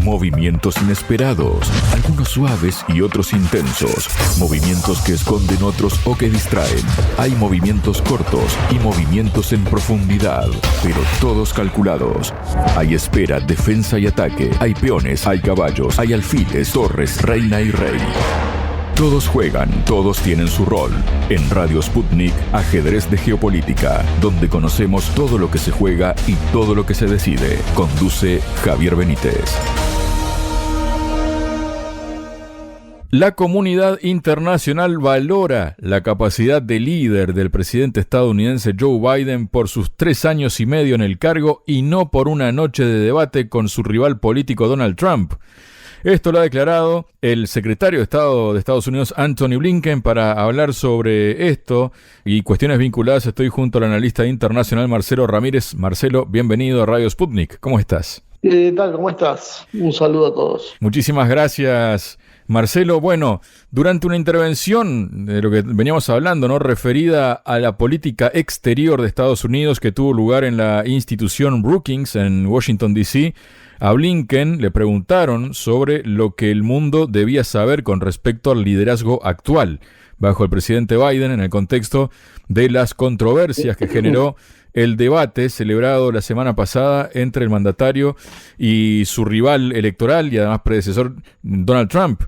Movimientos inesperados, algunos suaves y otros intensos. Movimientos que esconden otros o que distraen. Hay movimientos cortos y movimientos en profundidad, pero todos calculados. Hay espera, defensa y ataque. Hay peones, hay caballos, hay alfiles, torres, reina y rey. Todos juegan, todos tienen su rol. En Radio Sputnik, Ajedrez de Geopolítica, donde conocemos todo lo que se juega y todo lo que se decide. Conduce Javier Benítez. La comunidad internacional valora la capacidad de líder del presidente estadounidense Joe Biden por sus 3 años y medio en el cargo y no por una noche de debate con su rival político Donald Trump. Esto lo ha declarado el secretario de Estado de Estados Unidos, Antony Blinken. Para hablar sobre esto y cuestiones vinculadas, estoy junto al analista internacional Marcelo Ramírez. Marcelo, bienvenido a Radio Sputnik. ¿Cómo estás? ¿Qué tal? ¿Cómo estás? Un saludo a todos. Muchísimas gracias, Marcelo. Bueno, durante una intervención de lo que veníamos hablando, ¿no?, referida a la política exterior de Estados Unidos que tuvo lugar en la institución Brookings en Washington, D.C., a Blinken le preguntaron sobre lo que el mundo debía saber con respecto al liderazgo actual bajo el presidente Biden en el contexto de las controversias que generó el debate celebrado la semana pasada entre el mandatario y su rival electoral y además predecesor Donald Trump.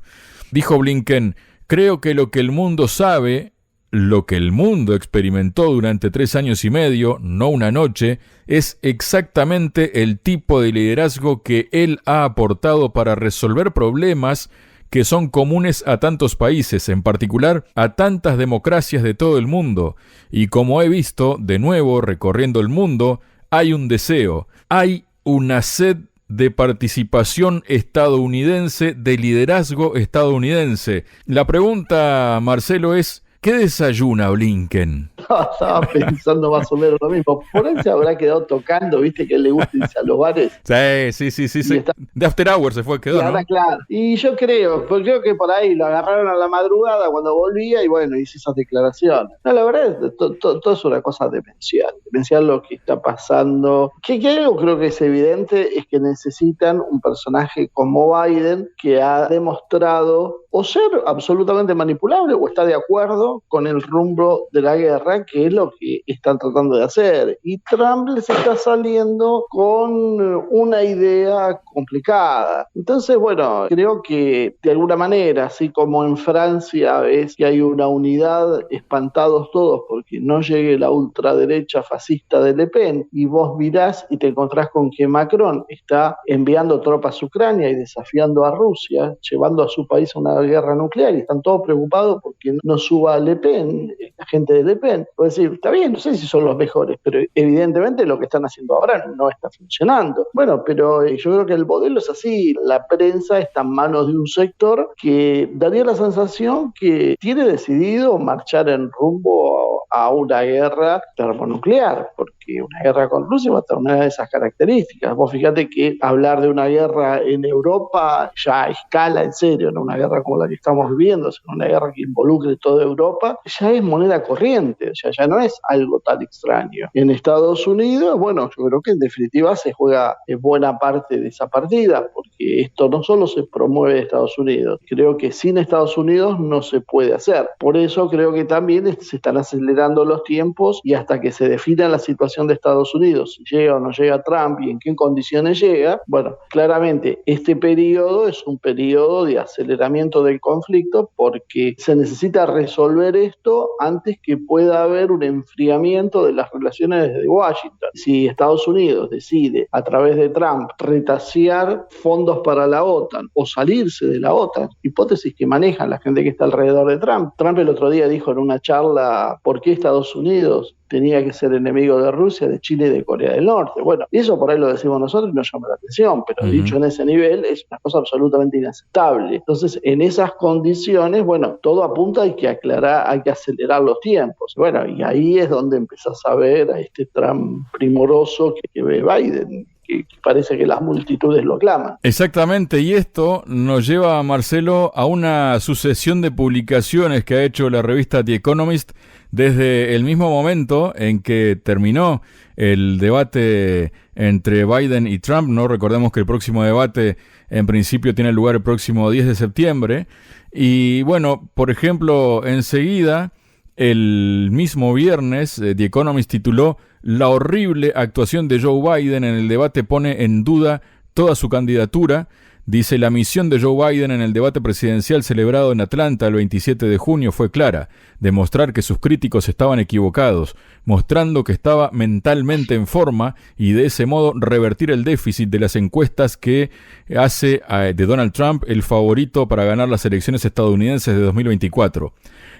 Dijo Blinken: creo que lo que el mundo sabe, lo que el mundo experimentó durante 3 años y medio, no una noche, es exactamente el tipo de liderazgo que él ha aportado para resolver problemas que son comunes a tantos países, en particular a tantas democracias de todo el mundo. Y como he visto, de nuevo, recorriendo el mundo, hay un deseo, hay una sed de participación estadounidense, de liderazgo estadounidense. La pregunta, Marcelo, es: ¿qué desayuna Blinken? Estaba pensando más o menos lo mismo. Por ahí se habrá quedado tocando, viste que le gusta irse a los bares. Sí. De After Hours se fue, quedó, y ahora, ¿no? Claro. Y yo creo que por ahí lo agarraron a la madrugada cuando volvía y bueno, hizo esas declaraciones. No, la verdad, todo es una cosa demencial. Demencial lo que está pasando. Que algo creo que es evidente es que necesitan un personaje como Biden que ha demostrado o ser absolutamente manipulable o está de acuerdo con el rumbo de la guerra, que es lo que están tratando de hacer. Y Trump les está saliendo con una idea complicada. Entonces, bueno, creo que de alguna manera, así como en Francia ves que hay una unidad, espantados todos porque no llegue la ultraderecha fascista de Le Pen, y vos mirás y te encontrás con que Macron está enviando tropas a Ucrania y desafiando a Rusia, llevando a su país a una guerra nuclear, y están todos preocupados porque no suba Le Pen, la gente de Le Pen. Puede decir, está bien, no sé si son los mejores, pero evidentemente lo que están haciendo ahora no está funcionando. Bueno, pero yo creo que el modelo es así. La prensa está en manos de un sector que daría la sensación que tiene decidido marchar en rumbo a una guerra termonuclear, porque una guerra con Rusia va a tener una de esas características. Vos fíjate que hablar de una guerra en Europa ya escala en serio, no una guerra como la que estamos viviendo, sino una guerra que involucre toda Europa, ya es moneda corriente, o sea, ya no es algo tan extraño. En Estados Unidos, bueno, yo creo que en definitiva se juega buena parte de esa partida, porque esto no solo se promueve en Estados Unidos, creo que sin Estados Unidos no se puede hacer. Por eso creo que también se están acelerando los tiempos, y hasta que se defina la situación de Estados Unidos, si llega o no llega Trump y en qué condiciones llega, bueno, claramente este periodo es un periodo de aceleramiento del conflicto, porque se necesita resolver esto antes que pueda haber un enfriamiento de las relaciones desde Washington. Si Estados Unidos decide a través de Trump retasear fondos para la OTAN o salirse de la OTAN, hipótesis que manejan la gente que está alrededor de Trump. Trump el otro día dijo en una charla por qué Estados Unidos tenía que ser enemigo de Rusia, de Chile y de Corea del Norte. Bueno, eso por ahí lo decimos nosotros y nos llama la atención, pero dicho en ese nivel es una cosa absolutamente inaceptable. Entonces, en esas condiciones, bueno, todo apunta, hay que aclarar, hay que acelerar los tiempos. Bueno, y ahí es donde empezás a ver a este Trump primoroso que ve Biden, que parece que las multitudes lo claman. Exactamente, y esto nos lleva, Marcelo, a una sucesión de publicaciones que ha hecho la revista The Economist desde el mismo momento en que terminó el debate entre Biden y Trump, ¿no? Recordemos que el próximo debate en principio tiene lugar el próximo 10 de septiembre. Y bueno, por ejemplo, enseguida, el mismo viernes, The Economist tituló "La horrible actuación de Joe Biden en el debate pone en duda toda su candidatura". Dice: "La misión de Joe Biden en el debate presidencial celebrado en Atlanta el 27 de junio fue clara, demostrar que sus críticos estaban equivocados, mostrando que estaba mentalmente en forma y de ese modo revertir el déficit de las encuestas que hace de Donald Trump el favorito para ganar las elecciones estadounidenses de 2024.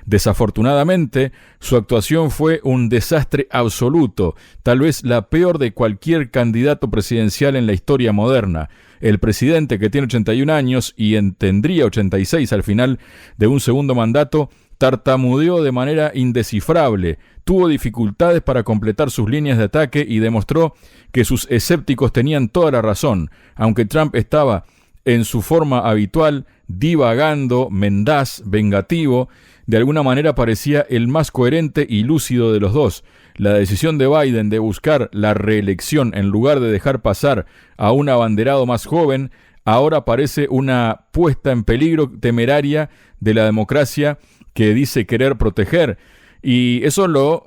Desafortunadamente, su actuación fue un desastre absoluto, tal vez la peor de cualquier candidato presidencial en la historia moderna. El presidente, que tiene 81 años y tendría 86 al final de un segundo mandato, tartamudeó de manera indescifrable, tuvo dificultades para completar sus líneas de ataque y demostró que sus escépticos tenían toda la razón, aunque Trump estaba en su forma habitual, divagando, mendaz, vengativo. De alguna manera parecía el más coherente y lúcido de los dos. La decisión de Biden de buscar la reelección en lugar de dejar pasar a un abanderado más joven ahora parece una puesta en peligro temeraria de la democracia que dice querer proteger. Y eso lo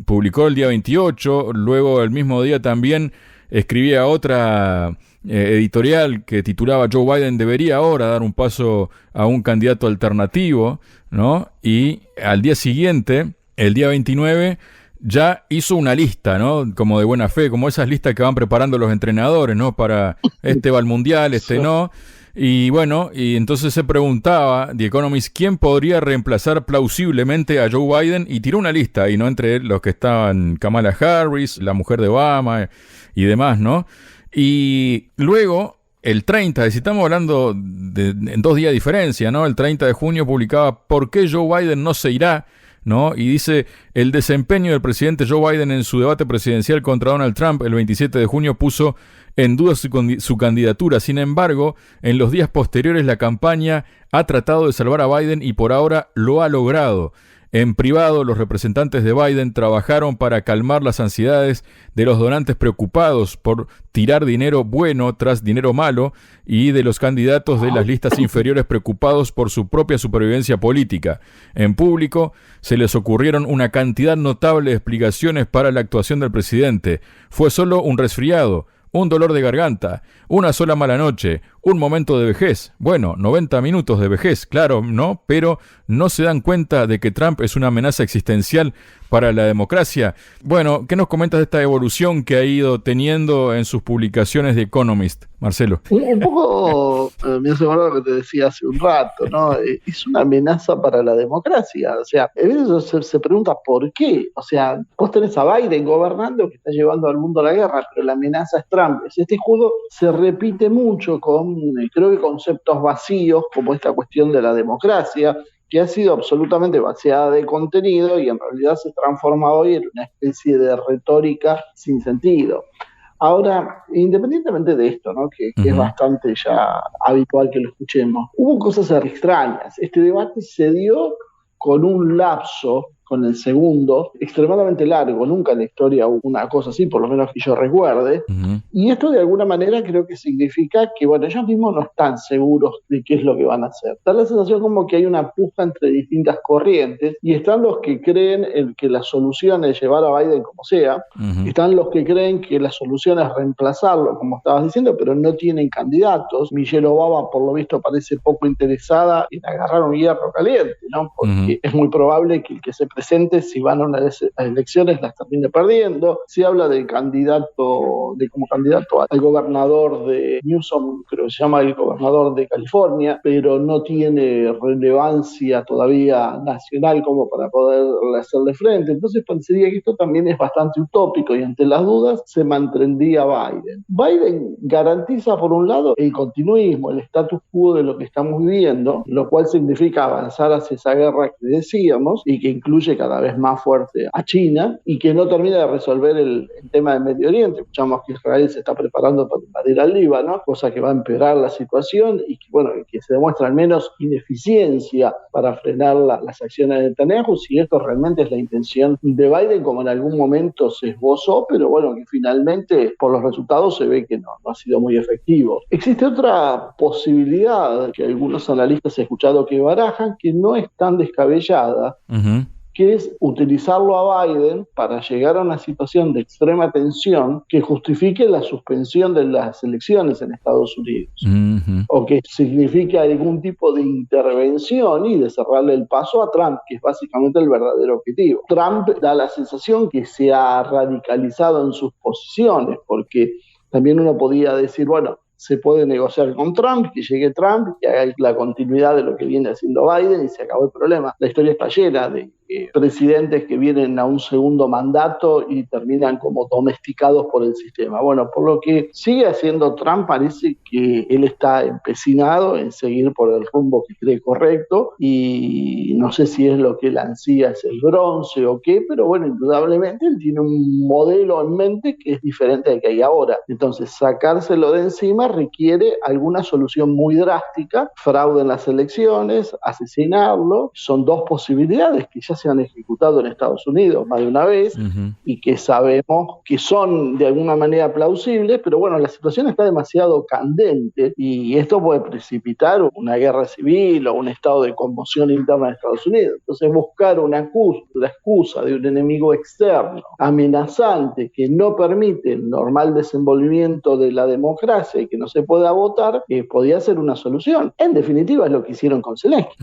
publicó el día 28, luego el mismo día también escribía otra editorial que titulaba "Joe Biden debería ahora dar un paso a un candidato alternativo", ¿no? Y al día siguiente, el día 29, ya hizo una lista, ¿no? Como de buena fe, como esas listas que van preparando los entrenadores, ¿no? Para este va al mundial, este no. Y bueno, y entonces se preguntaba The Economist quién podría reemplazar plausiblemente a Joe Biden, y tiró una lista, y no entre los que estaban Kamala Harris, la mujer de Obama y demás, ¿no? Y luego, el 30, si estamos hablando en 2 días de diferencia, ¿no? El 30 de junio publicaba "¿Por qué Joe Biden no se irá?", ¿no? Y dice: "El desempeño del presidente Joe Biden en su debate presidencial contra Donald Trump el 27 de junio puso en duda su candidatura. Sin embargo, en los días posteriores la campaña ha tratado de salvar a Biden y por ahora lo ha logrado. En privado, los representantes de Biden trabajaron para calmar las ansiedades de los donantes preocupados por tirar dinero bueno tras dinero malo y de los candidatos de las listas inferiores preocupados por su propia supervivencia política. En público, se les ocurrieron una cantidad notable de explicaciones para la actuación del presidente. Fue solo un resfriado, un dolor de garganta, una sola mala noche, un momento de vejez. Bueno, 90 minutos de vejez, claro, ¿no? Pero no se dan cuenta de que Trump es una amenaza existencial para la democracia". Bueno, ¿qué nos comentas de esta evolución que ha ido teniendo en sus publicaciones de Economist, Marcelo? Un poco me hace acordar lo que te decía hace un rato, ¿no? Es una amenaza para la democracia. O sea, a veces se pregunta por qué. O sea, vos tenés a Biden gobernando que está llevando al mundo a la guerra, pero la amenaza es Trump. Este juego se repite mucho con, creo que conceptos vacíos, como esta cuestión de la democracia, que ha sido absolutamente vaciada de contenido y en realidad se transforma hoy en una especie de retórica sin sentido. Ahora, independientemente de esto, ¿no? que es bastante ya habitual que lo escuchemos, hubo cosas extrañas. Este debate se dio con un lapso, con el segundo, extremadamente largo. Nunca en la historia hubo una cosa así, por lo menos que yo recuerde. Y esto de alguna manera creo que significa que, bueno, ellos mismos no están seguros de qué es lo que van a hacer. Da la sensación como que hay una puja entre distintas corrientes y están los que creen en que la solución es llevar a Biden como sea, están los que creen que la solución es reemplazarlo, como estabas diciendo, pero no tienen candidatos. Michelle Obama, por lo visto, parece poco interesada en agarrar un hierro caliente, ¿no? Porque es muy probable que el que se presente, si van a unas elecciones, las termine perdiendo. Se habla del candidato, como candidato al gobernador de Newsom, creo que se llama el gobernador de California, pero no tiene relevancia todavía nacional como para poder hacerle frente. Entonces pensaría que esto también es bastante utópico y ante las dudas se mantendría Biden. Biden garantiza, por un lado, el continuismo, el status quo de lo que estamos viviendo, lo cual significa avanzar hacia esa guerra que decíamos y que incluye atribuye cada vez más fuerte a China y que no termina de resolver el tema del Medio Oriente. Escuchamos que Israel se está preparando para invadir al Líbano, cosa que va a empeorar la situación y que, bueno, que se demuestra al menos ineficiencia para frenar las acciones de Netanyahu, si esto realmente es la intención de Biden, como en algún momento se esbozó, pero bueno, que finalmente por los resultados se ve que no ha sido muy efectivo. Existe otra posibilidad que algunos analistas he escuchado que barajan, que no es tan descabellada, que es utilizarlo a Biden para llegar a una situación de extrema tensión que justifique la suspensión de las elecciones en Estados Unidos, o que signifique algún tipo de intervención y de cerrarle el paso a Trump, que es básicamente el verdadero objetivo. Trump da la sensación que se ha radicalizado en sus posiciones, porque también uno podía decir, bueno, se puede negociar con Trump, que llegue Trump, que haga la continuidad de lo que viene haciendo Biden y se acabó el problema. La historia está llena de presidentes que vienen a un segundo mandato y terminan como domesticados por el sistema. Bueno, por lo que sigue haciendo Trump, parece que él está empecinado en seguir por el rumbo que cree correcto y no sé si es lo que él ansía es el bronce o qué, pero bueno, indudablemente él tiene un modelo en mente que es diferente al que hay ahora. Entonces, sacárselo de encima requiere alguna solución muy drástica, fraude en las elecciones, asesinarlo. Son dos posibilidades que ya se han ejecutado en Estados Unidos más de una vez y que sabemos que son de alguna manera plausibles, pero bueno, la situación está demasiado candente y esto puede precipitar una guerra civil o un estado de conmoción interna de Estados Unidos. Entonces, buscar la excusa de un enemigo externo, amenazante, que no permite el normal desenvolvimiento de la democracia y que no se pueda votar, podría ser una solución. En definitiva, es lo que hicieron con Zelensky.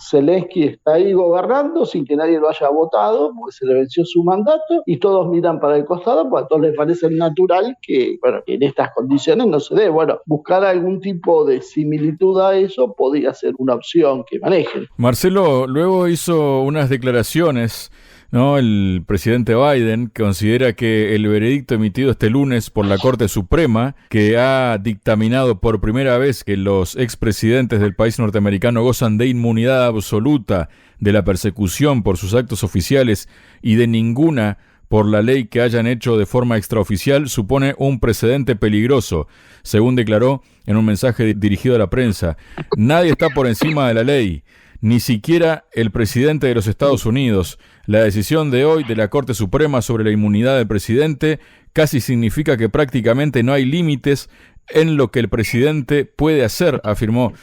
Zelensky está ahí gobernando sin que nadie lo haya votado, porque se le venció su mandato, y todos miran para el costado, porque a todos les parece natural que, bueno, que en estas condiciones no se dé. Bueno, buscar algún tipo de similitud a eso podría ser una opción que manejen. Marcelo luego hizo unas declaraciones, ¿no? El presidente Biden considera que el veredicto emitido este lunes por la Corte Suprema, que ha dictaminado por primera vez que los expresidentes del país norteamericano gozan de inmunidad absoluta de la persecución por sus actos oficiales y de ninguna por la ley que hayan hecho de forma extraoficial, supone un precedente peligroso, según declaró en un mensaje dirigido a la prensa. Nadie está por encima de la ley, ni siquiera el presidente de los Estados Unidos. La decisión de hoy de la Corte Suprema sobre la inmunidad del presidente casi significa que prácticamente no hay límites en lo que el presidente puede hacer, afirmó.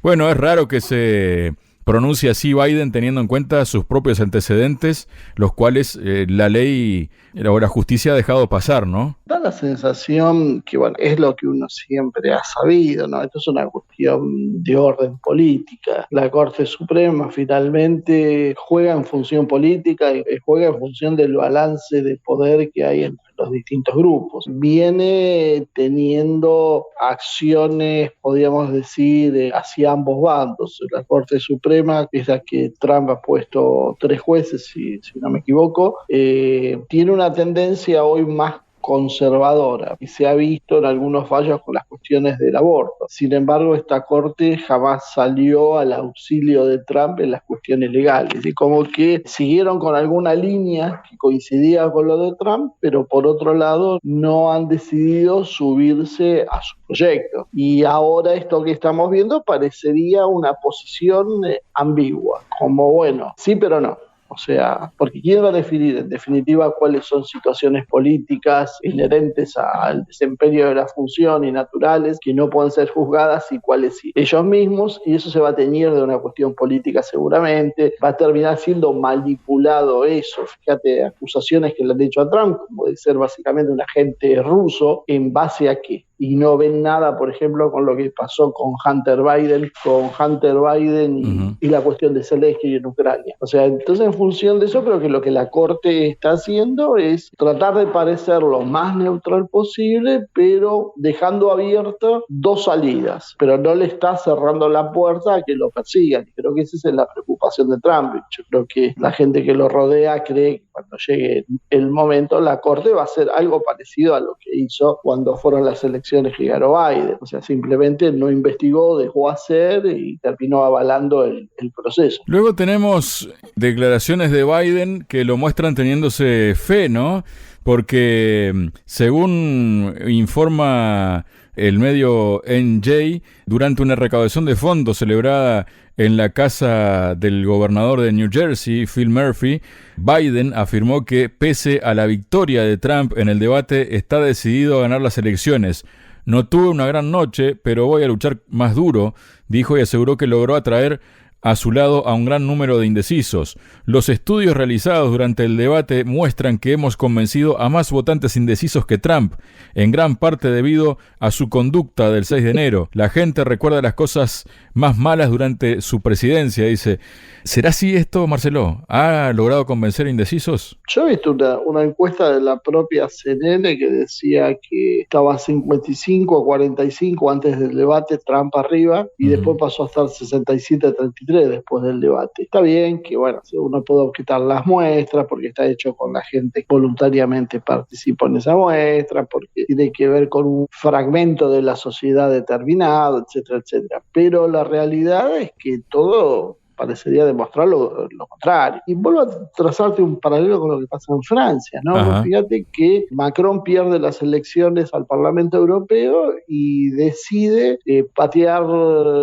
Bueno, es raro que se pronuncie así Biden teniendo en cuenta sus propios antecedentes, los cuales la ley o la justicia ha dejado pasar, ¿no? Da la sensación que, bueno, es lo que uno siempre ha sabido, ¿no? Esto es una cuestión de orden política. La Corte Suprema finalmente juega en función política y juega en función del balance de poder que hay entre los distintos grupos. Viene teniendo acciones, podríamos decir, hacia ambos bandos. La Corte Suprema, que es la que Trump ha puesto 3 jueces, si no me equivoco, tiene una tendencia hoy más conservadora y se ha visto en algunos fallos con las cuestiones del aborto. Sin embargo, esta corte jamás salió al auxilio de Trump en las cuestiones legales y como que siguieron con alguna línea que coincidía con lo de Trump, pero por otro lado no han decidido subirse a su proyecto. Y ahora esto que estamos viendo parecería una posición ambigua, como bueno, sí pero no. O sea, porque ¿quién va a definir en definitiva cuáles son situaciones políticas inherentes al desempeño de la función y naturales que no pueden ser juzgadas y cuáles sí? Ellos mismos, y eso se va a teñir de una cuestión política seguramente, va a terminar siendo manipulado eso. Fíjate, acusaciones que le han hecho a Trump, como de ser básicamente un agente ruso, ¿en base a qué? Y no ven nada, por ejemplo, con lo que pasó con Hunter Biden y la cuestión de Zelensky en Ucrania. O sea, entonces en función de eso creo que lo que la Corte está haciendo es tratar de parecer lo más neutral posible, pero dejando abiertas 2 salidas, pero no le está cerrando la puerta a que lo persigan. Y creo que esa es la preocupación de Trump. Yo creo que la gente que lo rodea cree que cuando llegue el momento la Corte va a hacer algo parecido a lo que hizo cuando fueron las elecciones elecciones que ganó Biden. O sea, simplemente no investigó, dejó hacer y terminó avalando el proceso. Luego tenemos declaraciones de Biden que lo muestran teniéndose fe, ¿no? Porque según informa el medio NJ, durante una recaudación de fondos celebrada en la casa del gobernador de New Jersey, Phil Murphy, Biden afirmó que pese a la victoria de Trump en el debate, está decidido a ganar las elecciones. No tuve una gran noche, pero voy a luchar más duro, dijo, y aseguró que logró atraer a su lado a un gran número de indecisos. Los estudios realizados durante el debate muestran que hemos convencido a más votantes indecisos que Trump, en gran parte debido a su conducta del 6 de enero. La gente recuerda las cosas más malas durante su presidencia, dice. ¿Será así esto, Marcelo? ¿Ha logrado convencer a indecisos? Yo he visto una encuesta de la propia CNN que decía que estaba 55-45 antes del debate, Trump arriba, y después pasó a estar 67-33 después del debate. Está bien que, bueno, uno puede objetar las muestras porque está hecho con la gente que voluntariamente participó en esa muestra, porque tiene que ver con un fragmento de la sociedad determinado, etcétera, etcétera. Pero la realidad es que todo parecería demostrar lo contrario. Y vuelvo a trazarte un paralelo con lo que pasa en Francia, ¿no? Fíjate que Macron pierde las elecciones al Parlamento Europeo y decide patear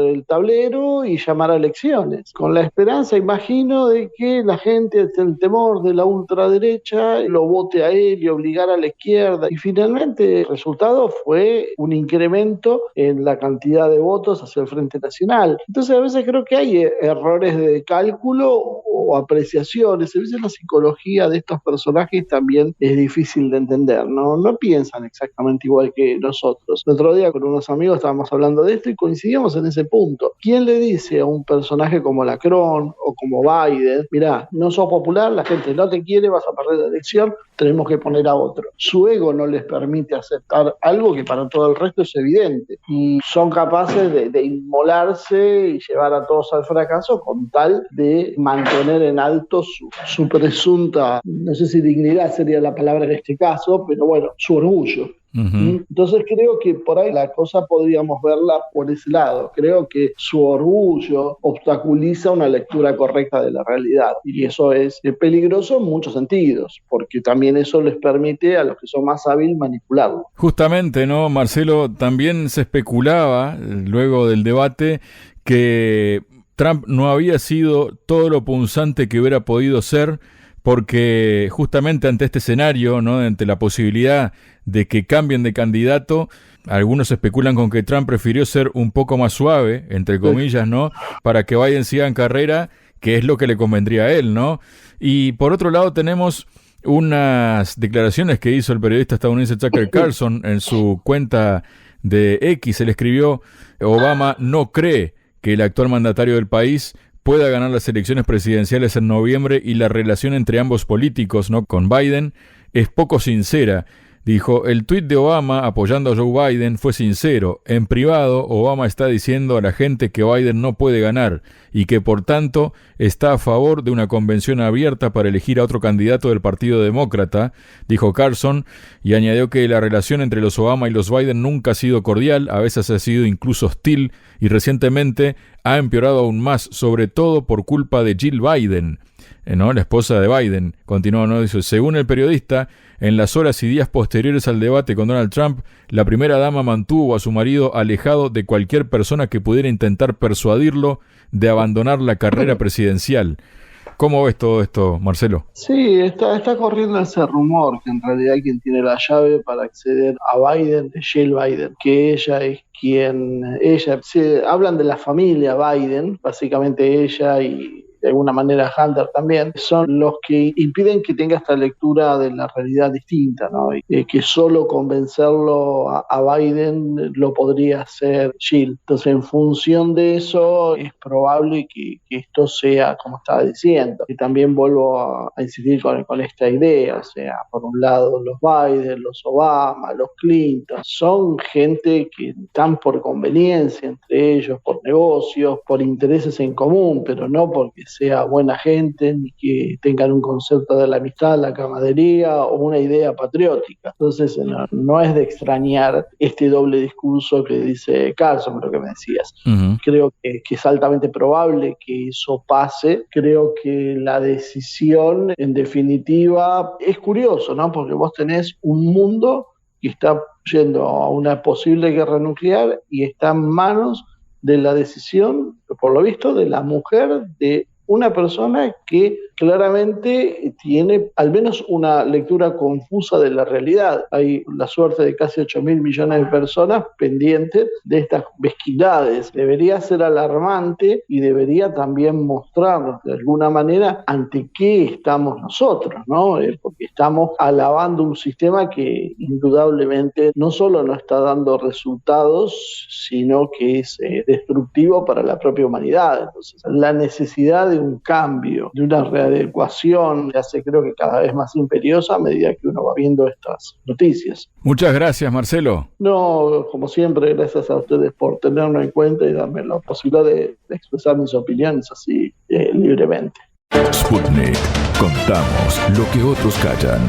el tablero y llamar a elecciones, con la esperanza, imagino, de que la gente, el temor de la ultraderecha, lo vote a él y obligar a la izquierda. Y finalmente el resultado fue un incremento en la cantidad de votos hacia el Frente Nacional. Entonces a veces creo que hay errores de cálculo o apreciaciones. A veces la psicología de estos personajes también es difícil de entender, ¿no? No piensan exactamente igual que nosotros. El otro día con unos amigos estábamos hablando de esto y coincidíamos en ese punto. ¿Quién le dice a un personaje como Macron o como Biden, mirá, no sos popular, la gente no te quiere, vas a perder la elección, tenemos que poner a otro? Su ego no les permite aceptar algo que para todo el resto es evidente y son capaces de inmolarse y llevar a todos al fracaso con tal de mantener en alto su presunta, no sé si dignidad sería la palabra en este caso, pero bueno, su orgullo. Entonces creo que por ahí la cosa podríamos verla por ese lado. Creo que su orgullo obstaculiza una lectura correcta de la realidad y eso es peligroso en muchos sentidos, porque también eso les permite a los que son más hábiles manipularlo. Justamente, ¿no, Marcelo? También se especulaba, luego del debate, que Trump no había sido todo lo punzante que hubiera podido ser, porque justamente ante este escenario, ¿no?, ante la posibilidad de que cambien de candidato, algunos especulan con que Trump prefirió ser un poco más suave, entre comillas, ¿no?, para que Biden siga en carrera, que es lo que le convendría a él, ¿no? Y por otro lado tenemos unas declaraciones que hizo el periodista estadounidense Tucker Carlson en su cuenta de X. Él escribió: Obama no cree que el actual mandatario del país pueda ganar las elecciones presidenciales en noviembre y la relación entre ambos políticos, ¿no?, con Biden, es poco sincera. Dijo, el tuit de Obama apoyando a Joe Biden fue sincero. En privado, Obama está diciendo a la gente que Biden no puede ganar y que, por tanto, está a favor de una convención abierta para elegir a otro candidato del Partido Demócrata, dijo Carlson, y añadió que la relación entre los Obama y los Biden nunca ha sido cordial, a veces ha sido incluso hostil, y recientemente ha empeorado aún más, sobre todo por culpa de Jill Biden, ¿no?, la esposa de Biden. Continuó, ¿no?, dice, según el periodista, en las horas y días posteriores al debate con Donald Trump, la primera dama mantuvo a su marido alejado de cualquier persona que pudiera intentar persuadirlo de abandonar la carrera presidencial. ¿Cómo ves todo esto, Marcelo? Sí, está corriendo ese rumor que en realidad quien tiene la llave para acceder a Biden es Jill Biden, que ella es hablan de la familia Biden, básicamente ella y de alguna manera Hunter también, son los que impiden que tenga esta lectura de la realidad distinta, ¿no? Y que solo convencerlo a Biden lo podría hacer Jill. Entonces, en función de eso, es probable que esto sea como estaba diciendo. Y también vuelvo a insistir con esta idea, o sea, por un lado los Biden, los Obama, los Clinton, son gente que están por conveniencia entre ellos, por por negocios, por intereses en común, pero no porque sea buena gente ni que tengan un concepto de la amistad, la camaradería o una idea patriótica. Entonces no es de extrañar este doble discurso que dice Carlson, lo que me decías. Uh-huh. Creo que es altamente probable que eso pase. Creo que la decisión, en definitiva, es curioso, ¿no? Porque vos tenés un mundo que está yendo a una posible guerra nuclear y está en manos de la decisión, por lo visto, de la mujer de una persona que claramente tiene al menos una lectura confusa de la realidad. Hay la suerte de casi 8.000 millones de personas pendientes de estas mezquindades. Debería ser alarmante y debería también mostrarnos de alguna manera ante qué estamos nosotros, ¿no? Porque estamos alabando un sistema que indudablemente no solo no está dando resultados, sino que es destructivo para la propia humanidad. Entonces, la necesidad de un cambio, de una readecuación, se hace creo que cada vez más imperiosa a medida que uno va viendo estas noticias. Muchas gracias, Marcelo. No, como siempre, gracias a ustedes por tenerlo en cuenta y darme la posibilidad de expresar mis opiniones así libremente. Sputnik. Contamos lo que otros callan.